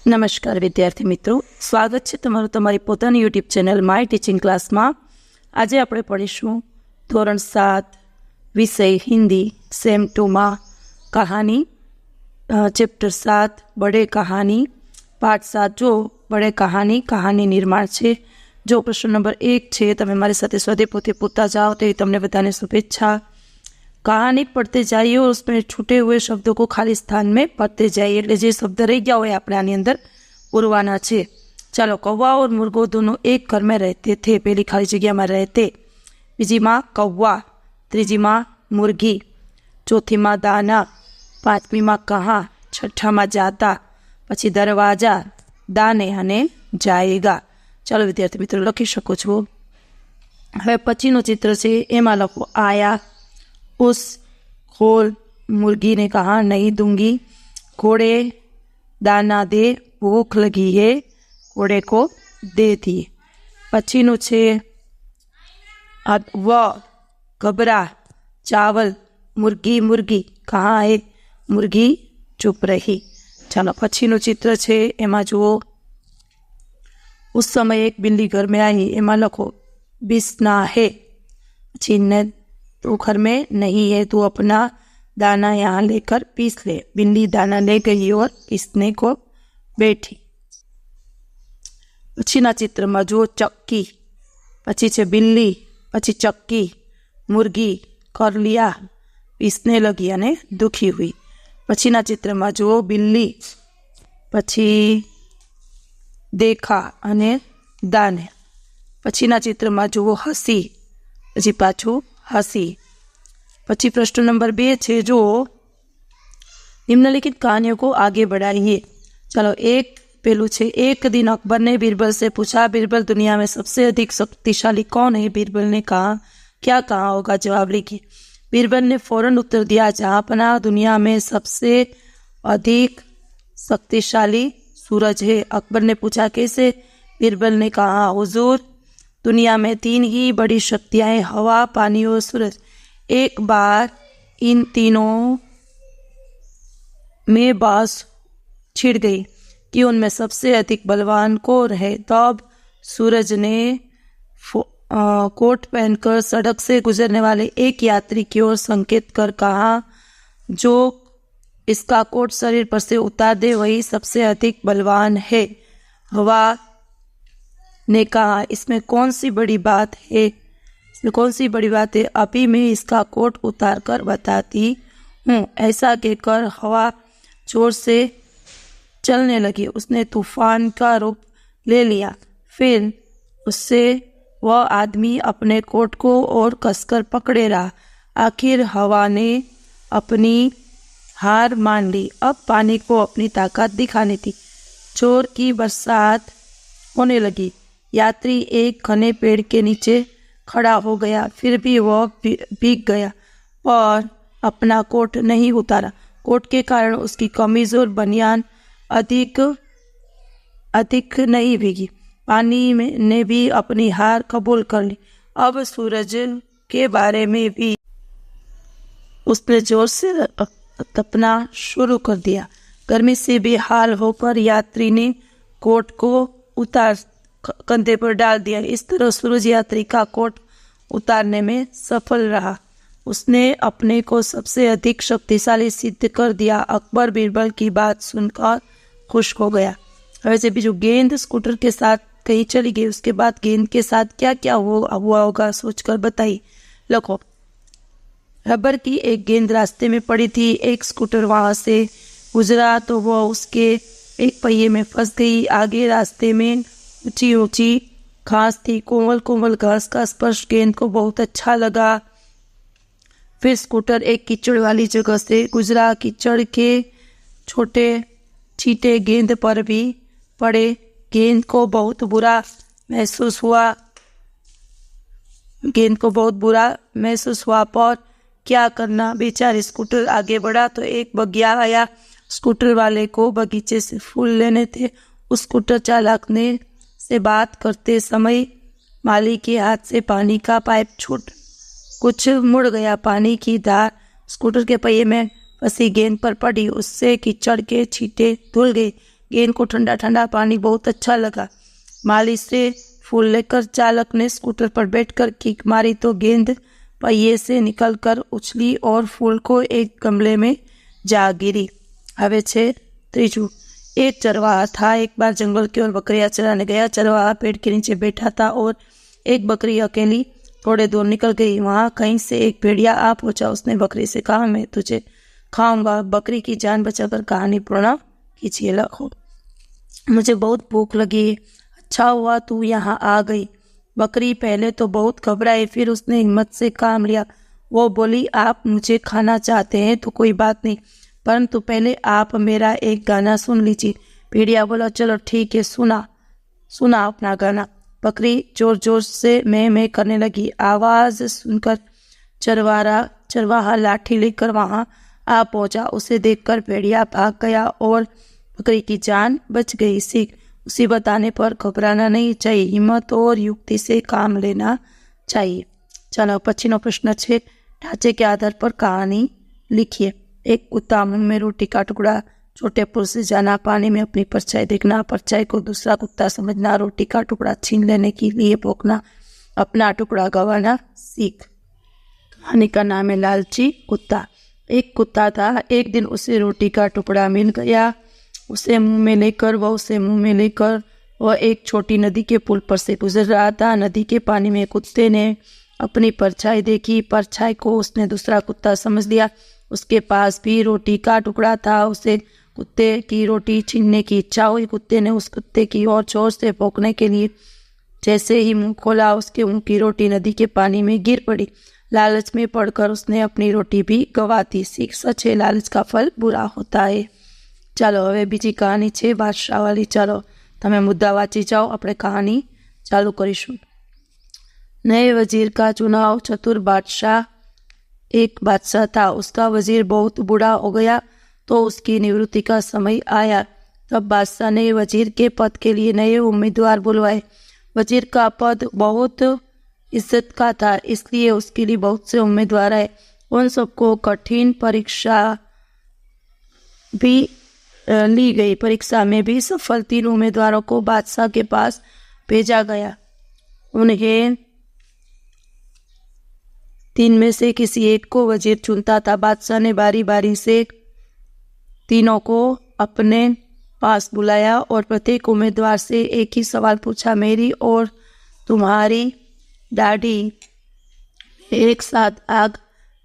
નમસ્કાર વિદ્યાર્થી મિત્રો, સ્વાગત છે તમારું તમારી પોતાની યુટ્યુબ ચેનલ માય ટીચિંગ ક્લાસમાં। આજે આપણે પઢીશું ધોરણ 7 વિષય હિન્દી સેમ 2માં કહાની ચેપ્ટર 7 બડે કહાની પાઠ 7 જો બડે કહાની નિર્માણ છે। જો પ્રશ્ન નંબર 1 છે, તમે મારી સાથે સ્વધ્યાય પોતે પૂછતા જાઓ તેવી તમને બધાને શુભેચ્છા। कहानी पढ़ते जाइए और उसमें छूटे हुए शब्दों को खाली स्थान में पढ़ते जाइए। એટલે જે શબ્દ રહી ગયા હોય આપણે આની અંદર પૂરવાના છે। ચાલો, कौवा और मुर्गो दोनों एक घर में रहते थे। पहली खाली जगह में रहते, बीजी माँ कौवा, तीजी माँ मुर्गी, चौथी माँ दाना, पांचमी माँ कहाँ, छठा माँ जाता, પછી दरवाजा, दाने અને जाएगा। ચાલો વિદ્યાર્થી મિત્રો લખી શકો છો। હવે પછીનું ચિત્ર છે, એમાં લખો आया, उस, खोल, मुर्गी ने कहा नहीं दूंगी, घोड़े दाना दे, भूख लगी है, घोड़े को दे दिए। पछीनु छे व, घबरा, चावल, मुर्गी कहाँ है, मुर्गी चुप रही। चलो पछीनु चित्र छे, एमा जुओ उस समय एक बिल्ली घर में आई, एमा लखो बिस्ना है, पछी तू घर में नहीं है, तू अपना दाना यहाँ लेकर पीस ले। बिल्ली दाना ले गई और पीसने को बैठी। पछीना चित्र में जो चक्की, पछी छे बिल्ली, पछी चक्की, मुर्गी कर लिया, पीसने लगी अने दुखी हुई। पछीना चित्र में जो बिल्ली, पछी देखा अने दाने। पछीना चित्र में जो हसी, पछी पाछू हसी। पची प्रश्न नंबर 2 छे, जो निम्नलिखित कहानियों को आगे बढ़ाइए। चलो, एक पहलू छे, एक दिन अकबर ने बीरबल से पूछा, बीरबल दुनिया में सबसे अधिक शक्तिशाली कौन है? बीरबल ने कहा क्या कहा होगा, जवाब लिखिए। बीरबल ने फौरन उत्तर दिया जहांपना दुनिया में सबसे अधिक शक्तिशाली सूरज है। अकबर ने पूछा कैसे? बीरबल ने कहा हुजूर, दुनिया में 3 ही बड़ी शक्तियाँ हैं, हवा, पानी और सूरज। एक बार इन तीनों में बात छिड़ गई कि उनमें सबसे अधिक बलवान कौन है। तब सूरज ने कोट पहनकर सड़क से गुजरने वाले एक यात्री की ओर संकेत कर कहा, जो इसका कोट शरीर पर से उतार दे वही सबसे अधिक बलवान है। हवा ने कहा इसमें कौन सी बड़ी बात है? इसमें कौन सी बड़ी बात है? अभी मैं इसका कोट उतार कर बताती हूँ। ऐसा कहकर हवा जोर से चलने लगी। उसने तूफान का रूप ले लिया। फिर उससे वह आदमी अपने कोट को और कसकर पकड़े रहा। आखिर हवा ने अपनी हार मान ली। अब पानी को अपनी ताकत दिखानी थी। जोर की बरसात होने लगी। यात्री एक घने पेड़ के नीचे खड़ा हो गया, फिर भी वह भीग गया और अपना कोट नहीं उतारा। कोट के कारण उसकी कमीज और बनियान अधिक नहीं भीगी। पानी में ने भी अपनी हार कबूल कर ली। अब सूरज के बारे में भी उसने जोर से तपना शुरू कर दिया। गर्मी से बेहाल होकर यात्री ने कोट को उतार कंधे पर डाल दिया। इस तरह सूरज यात्री का कोट उतारने में सफल रहा। उसने अपने को सबसे अधिक शक्तिशाली सिद्ध कर दिया। अकबर बीरबल की बात सुनकर खुश हो गया। वैसे भी जो गेंद स्कूटर के साथ कहीं चली गई, उसके बाद गेंद के साथ क्या क्या हुआ होगा सोचकर बताइए। लिखो, रबर की एक गेंद रास्ते में पड़ी थी। एक स्कूटर वहां से गुजरा तो वह उसके एक पहिए में फंस गई। आगे रास्ते में ऊंची ऊंची घास थी। कोमल कोमल घास का स्पर्श गेंद को बहुत अच्छा लगा। फिर स्कूटर एक कीचड़ वाली जगह से गुजरा। कीचड़ के छोटे छींटे गेंद पर भी पड़े। गेंद को बहुत बुरा महसूस हुआ पर क्या करना। बेचारी स्कूटर आगे बढ़ा तो एक बगिया आया। स्कूटर वाले को बगीचे से फूल लेने थे। उस स्कूटर चालक ने से बात करते समय माली के हाथ से पानी का पाइप छूट कुछ मुड़ गया। पानी की धार स्कूटर के पहिए में फंसी गेंद पर पड़ी। उससे कीचड़ के छींटे धुल गए। गेंद को ठंडा ठंडा पानी बहुत अच्छा लगा। माली से फूल लेकर चालक ने स्कूटर पर बैठकर किक मारी तो गेंद पहिए से निकलकर उछली और फूल को एक गमले में जा गिरी। હવે છે ત્રીજું। एक चरवाहा था, एक बार जंगल की ओर बकरियां चराने गया। चरवाहा पेड़ के नीचे बैठा था और एक बकरी अकेली थोड़े दूर निकल गई। वहां कहीं से एक भेड़िया आ पहुंचा। उसने बकरी से कहा, मैं तुझे खाऊंगा। बकरी की जान बचाकर कहानी पूर्ण कीजिए। लखो, मुझे बहुत भूख लगी, अच्छा हुआ तू यहाँ आ गई। बकरी पहले तो बहुत घबराई, फिर उसने हिम्मत से काम लिया। वो बोली, आप मुझे खाना चाहते हैं तो कोई बात नहीं, परंतु पहले आप मेरा एक गाना सुन लीजिए। भेड़िया बोला, चलो ठीक है, सुना अपना गाना। बकरी जोर जोर से मैं करने लगी। आवाज सुनकर चरवाहा लाठी लेकर वहां आ पहुंचा। उसे देखकर भेड़िया भाग गया और बकरी की जान बच गई। सीख, मुसीबत आने पर घबराना नहीं चाहिए, हिम्मत और युक्ति से काम लेना चाहिए। चलो पछीनो प्रश्न है, ढांचे के आधार पर कहानी लिखिए। एक कुत्ता, मुंह में रोटी का टुकड़ा, छोटे पुल से जाना, पानी में अपनी परछाई देखना, परछाई को दूसरा कुत्ता समझना, रोटी का टुकड़ा छीन लेने के लिए भौंकना, अपना टुकड़ा गंवाना। सीख, कहानी का नाम है लालची कुत्ता। एक कुत्ता था, एक दिन उसे रोटी का टुकड़ा मिल गया। उसे मुंह में लेकर वह एक छोटी नदी के पुल पर से गुजर रहा था। नदी के पानी में कुत्ते ने अपनी परछाई देखी। परछाई को उसने दूसरा कुत्ता समझ लिया। उसके पास भी रोटी का टुकड़ा था। उसे कुत्ते की रोटी छीनने की इच्छा हुई। कुत्ते ने उस कुत्ते की ओर जोर से भौंकने के लिए जैसे ही मुंह खोला, उसके मुंह की रोटी नदी के पानी में गिर पड़ी। लालच में पड़कर उसने अपनी रोटी भी गंवा दी। सीख, सच है, लालच का फल बुरा होता है। ચાલો હવે બીજી કહાની છે બાદશાહવાળી। ચાલો તમે મુદ્દા વાંચી જાઓ, આપણે કહાની ચાલુ કરીશું। नए वजीर का चुनाव। चतुर बादशाह, एक बादशाह था, उसका वजीर बहुत बूढ़ा हो गया तो उसकी निवृत्ति का समय आया। तब बादशाह ने वजीर के पद के लिए नए उम्मीदवार बुलवाए। वजीर का पद बहुत इज्जत का था, इसलिए उसके लिए बहुत से उम्मीदवार आए। उन सबको कठिन परीक्षा भी ली गई। परीक्षा में भी सफल 3 उम्मीदवारों को बादशाह के पास भेजा गया। उन्हें 3 में से किसी एक को वजीर चुनता था। बादशाह ने बारी बारी से तीनों को अपने पास बुलाया और प्रत्येक उम्मीदवार से एक ही सवाल पूछा, मेरी और तुम्हारी दाढ़ी एक साथ आग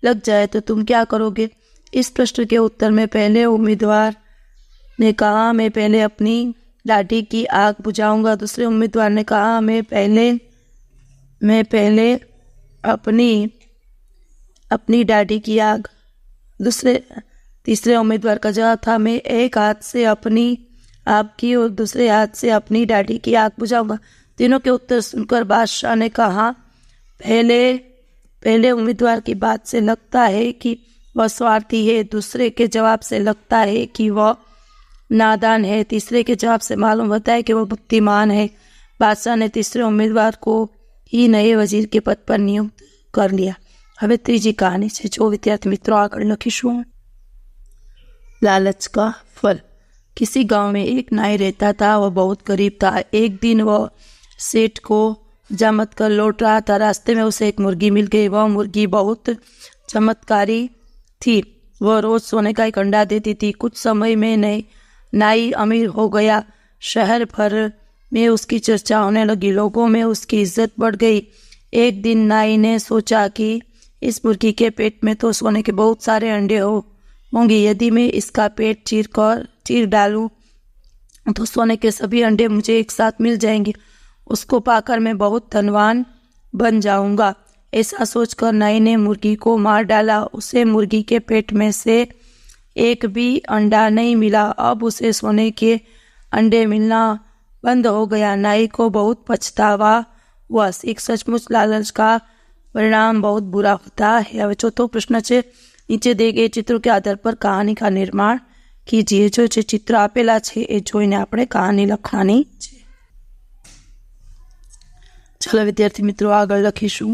लग जाए तो तुम क्या करोगे? इस प्रश्न के उत्तर में पहले उम्मीदवार ने कहा, मैं पहले अपनी दाढ़ी की आग बुझाऊंगा। दूसरे उम्मीदवार ने कहा, मैं पहले अपनी दाढ़ी की आग। तीसरे उम्मीदवार का जवाब था, मैं एक हाथ से अपनी आग की और दूसरे हाथ से अपनी दाढ़ी की आग बुझाऊंगा। तीनों के उत्तर सुनकर बादशाह ने कहा, पहले उम्मीदवार की बात से लगता है कि वह स्वार्थी है, दूसरे के जवाब से लगता है कि वह नादान है, तीसरे के जवाब से मालूम होता है कि वह बुद्धिमान है। बादशाह ने तीसरे उम्मीदवार को ही नए वजीर के पद पर नियुक्त कर लिया। હવે ત્રીજી કહાની છે, જો વિદ્યાર્થી મિત્રો આગળ લખીશું। लालच का फल। किसी गांव में एक नाई रहता था, वह बहुत गरीब था। एक दिन वह सेठ को जमत कर लौट रहा था। रास्ते में उसे एक मुर्गी मिल गई। वह मुर्गी बहुत चमत्कारी थी। वह रोज सोने का एक अंडा देती थी। कुछ समय में नाई अमीर हो गया। शहर भर में उसकी चर्चा होने लगी। लोगों में उसकी इज्जत बढ़ गई। एक दिन नाई ने सोचा कि इस मुर्गी के पेट में तो सोने के बहुत सारे अंडे होंगे। यदि मैं इसका पेट चीर डालूं तो सोने के सभी अंडे मुझे एक साथ मिल जाएंगे। उसको पाकर मैं बहुत धनवान बन जाऊंगा। ऐसा सोचकर नाई ने मुर्गी को मार डाला। उसे मुर्गी के पेट में से एक भी अंडा नहीं मिला। अब उसे सोने के अंडे मिलना बंद हो गया। नाई को बहुत पछतावा हुआ। सीख, सचमुच लालच का परिणाम बहुत बुरा होता है। હવે ચોથો પ્રશ્ન છે, નીચે દે ગયે ચિત્રો કે આધાર પર કહાની કા નિર્માણ કીજીએ। જો જે ચિત્ર આપેલા છે એ જોઈને આપણે કહાની લખવાની છે। चलो विद्यार्थी मित्रों આગળ લખીશું।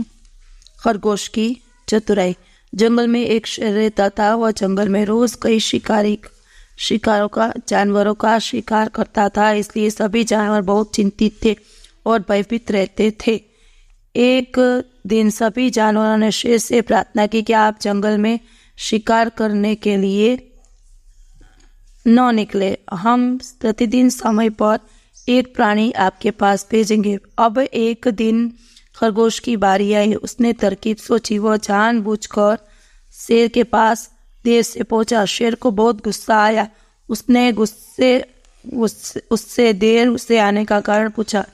खरगोश की चतुराई। जंगल में एक शेर रहता था। वह जंगल में रोज कई शिकारी जानवरों का शिकार करता था, इसलिए सभी जानवर बहुत चिंतित थे और भयभीत रहते थे। एक दिन सभी जानवरों ने शेर से प्रार्थना की कि आप जंगल में शिकार करने के लिए न निकले, हम प्रतिदिन समय पर एक प्राणी आपके पास भेजेंगे। अब एक दिन खरगोश की बारी आई। उसने तरकीब सोची। वह जानबूझकर शेर के पास देर से पहुंचा। शेर को बहुत गुस्सा आया। उसने उससे देर से आने का कारण पूछा।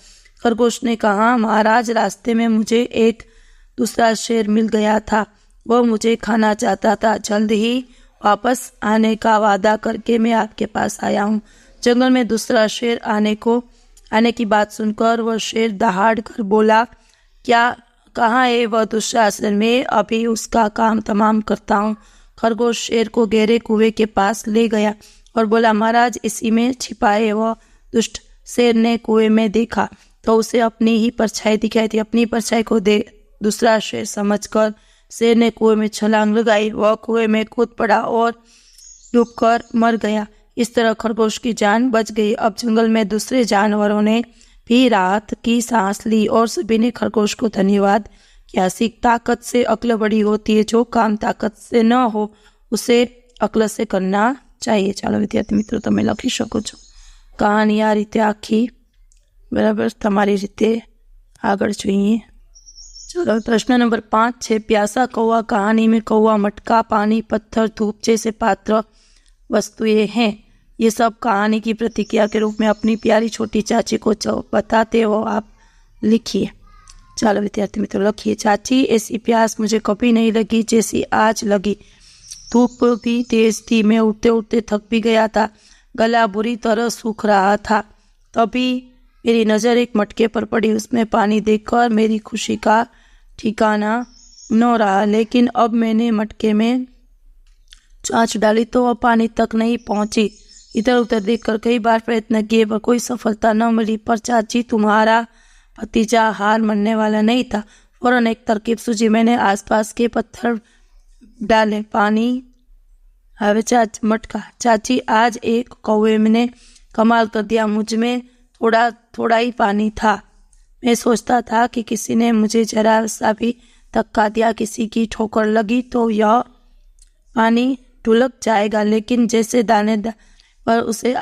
खरगोश ने कहा, महाराज, रास्ते में मुझे एक दूसरा शेर मिल गया था। वह मुझे खाना चाहता था। जल्द ही वापस आने का वादा करके मैं आपके पास आया हूँ। जंगल में दूसरा शेर आने की बात सुनकर वह शेर दहाड़ कर बोला, कहाँ है वह दूसरा शेर? मैं अभी उसका काम तमाम करता हूँ। खरगोश शेर को गहरे कुएं के पास ले गया और बोला, महाराज, इसी में छिपा है। वह दुष्ट शेर ने कुएं में देखा तो उसे अपनी ही परछाई दिखाई थी। अपनी परछाई को दूसरा शेर समझकर शेर ने कुएं में छलांग लगाई। वह कुएं में कूद पड़ा और डूबकर मर गया। इस तरह खरगोश की जान बच गई। अब जंगल में दूसरे जानवरों ने भी राहत की सांस ली और सभी ने खरगोश को धन्यवाद किया। ताकत से अक्ल बड़ी होती है। जो काम ताकत से न हो उसे अक्ल से करना चाहिए। चालो विद्यार्थी मित्रों, તમે લખી શકો છો કહાની આ રીતે આખી, બરાબર? તમારી રીતે આગળ જોઈએ। चलो, प्रश्न नंबर 5 है, प्यासा कौवा। कहानी में कौवा, मटका, पानी, पत्थर, धूप जैसे पात्र वस्तुएं हैं। ये सब कहानी की प्रतिक्रिया के रूप में अपनी प्यारी छोटी चाची को बताते हो आप लिखिए। चलो विद्यार्थी मित्रों, लिखिए। चाची, ऐसी प्यास मुझे कभी नहीं लगी जैसी आज लगी। धूप भी तेज थी। मैं उठते उठते थक भी गया था। गला बुरी तरह सूख रहा था। तभी मेरी नज़र एक मटके पर पड़ी। उसमें पानी देखकर मेरी खुशी का ठिकाना न रहा। लेकिन अब मैंने मटके में चांच डाली तो वह पानी तक नहीं पहुंची। इधर उधर देखकर कई बार प्रयत्न किए पर कोई सफलता न मिली। पर चाची, तुम्हारा भतीजा हार मानने वाला नहीं था। फौरन एक तरकीब सूझी। मैंने आसपास के पत्थर डाले, पानी हवे मटका। चाची, आज एक कौवे ने कमाल कर दिया। मुझ में थोड़ा ही पानी था। मैं सोचता था कि किसी ने मुझे जरा सा भी धक्का दिया, किसी की ठोकर लगी तो यह पानी ढुलक जाएगा। लेकिन जैसे दाने पर उसे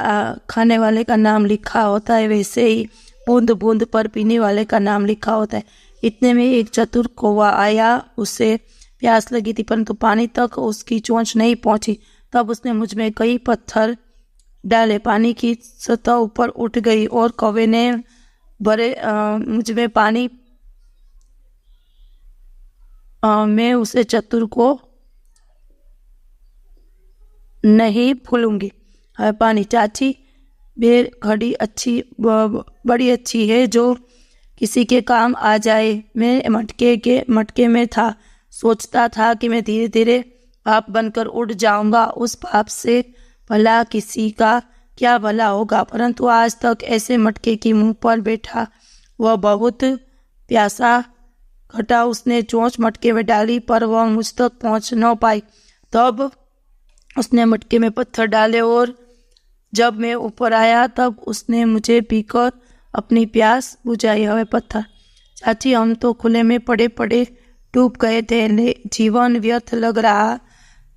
खाने वाले का नाम लिखा होता है, वैसे ही बूंद बूंद पर पीने वाले का नाम लिखा होता है। इतने में एक चतुर कौवा आया। उसे प्यास लगी थी परंतु पानी तक उसकी चोंच नहीं पहुंची। तब उसने मुझ में कई पत्थर डाले। पानी की सतह ऊपर उठ गई और कौवे ने मुझ में पानी मैं उसे चतुर को नहीं भूलूंगी। पानी। चाची, बेर घड़ी बड़ी अच्छी है जो किसी के काम आ जाए। मैं मटके में था। सोचता था कि मैं धीरे धीरे पाप बनकर उड़ जाऊंगा। उस पाप से भला किसी का क्या भला होगा। परंतु आज तक ऐसे मटके की मुंह पर बैठा वह बहुत प्यासा घटा। उसने चोंच मटके में डाली पर वह मुझ तक पहुंच न पाई। तब उसने मटके में पत्थर डाले और जब मैं ऊपर आया तब उसने मुझे पीकर अपनी प्यास बुझाई। हवे पत्थर। चाची, हम तो खुले में पड़े पड़े डूब गए थे। जीवन व्यर्थ लग रहा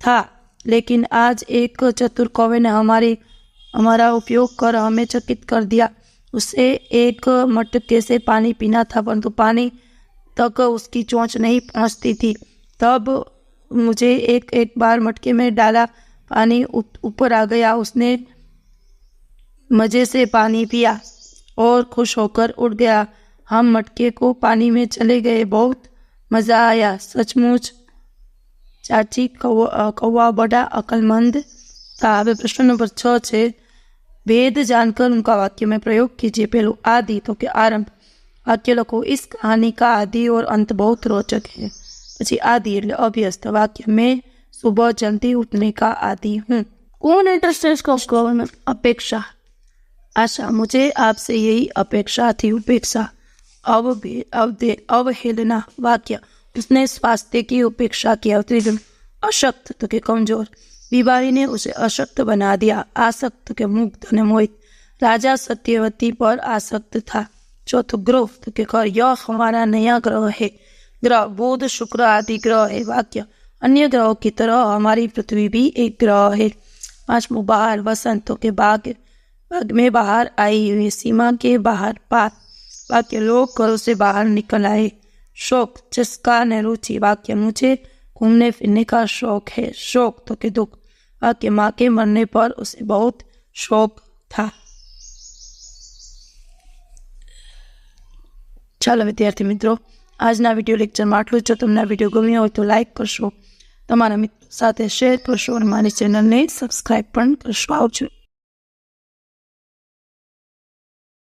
था। लेकिन आज एक चतुर कौवे ने हमारा उपयोग कर हमें चकित कर दिया। उसे एक मटके से पानी पीना था परंतु पानी तक उसकी चोंच नहीं पहुंचती थी। तब मुझे एक बार मटके में डाला, पानी ऊपर आ गया। उसने मज़े से पानी पिया और खुश होकर उड़ गया। हम मटके को पानी में चले गए। बहुत मज़ा आया। सचमुच चाची, कौवा बड़ा अक्लमंद था। अब प्रश्न नंबर 6 है, भेद जानकर उनका वाक्य में प्रयोग कीजिए। पहलू, आदि तो के आरंभ। वाक्य लखो। इस कहानी का आदि और अंत बहुत रोचक है। पछी आदि એટલે અભ્યસ્ત। वाक्य में सुबह जल्दी उठने का आदि हूँ। कौन इंटरेस्ट में अपेक्षा, आशा। मुझे आपसे यही अपेक्षा थी। उपेक्षा, अवहेलना। वाक्य, उसने स्वास्थ्य की उपेक्षा की। अशक्त तो के कमजोर। बीमारी ने उसे अशक्त बना दिया। आसक्त के मुग्ध ने मोहित। राजा सत्यवती पर आसक्त था। चौथो ग्रह तो के कर यह हमारा नया ग्रह है। ग्रह बुध शुक्र आदि ग्रह है। वाक्य अन्य ग्रहों की तरह हमारी पृथ्वी भी एक ग्रह है। पांचवों बाहर वसंतों के बाग में बाहर आई हुई सीमा के बाहर पार। वाक्य लोग घरों से बाहर निकल आए। शौक चस्का ने रुचि। वाक्य मुझे घूमने फिरने का शौक है। शोक तो के दुख। वाक्य माँ के मरने पर उसे बहुत शोक था। ચાલો વિદ્યાર્થી મિત્રો, આજના વિડીયો લેક્ચરમાં આટલું જ। જો તમને આ વિડીયો ગમ્યો હોય તો લાઇક કરશો, તમારા મિત્રો સાથે શેર કરશો અને મારી ચેનલને સબસ્ક્રાઈબ પણ કરશો। આવજો।